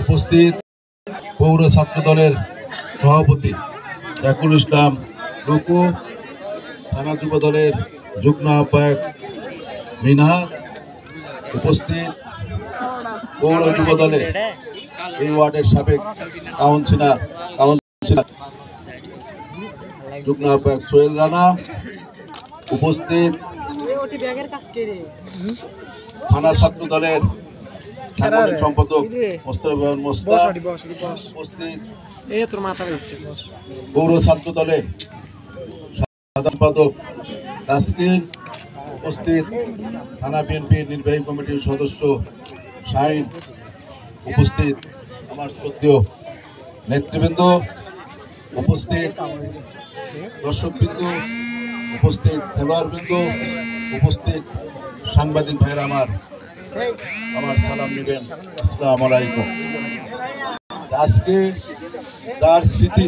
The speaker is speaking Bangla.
উপস্থিত পৌর ছাত্র দলের সভাপতি জাকুল ইসলাম রুকু, থানা যুব দলের যুগ্ম আহ্বায়ক মিনহাজ, উপস্থিত পৌর যুব দলের এই ওয়ার্ডের সাবেক কাউন্সিলর যুগ্ম আহ্বায়ক সোহেল রানা, উপস্থিত থানা ছাত্র দলের সাধারণ সম্পাদক মোস্তফা মোস্তাক, উপস্থিত পৌর ছাত্র দলের সাধারণ সম্পাদক তাসকিন, উপস্থিত থানা বিএনপির নির্বাহী কমিটির সদস্য শাহিন, উপস্থিত আমার শ্রদ্ধেয় নেতৃবৃন্দ, উপস্থিত দর্শকবৃন্দ, উপস্থিত খেলোয়াড়বৃন্দ, উপস্থিত সাংবাদিক ভাইরা আমার সালাম নেবেন। আসসালামু আলাইকুম। আজকে তার স্মৃতি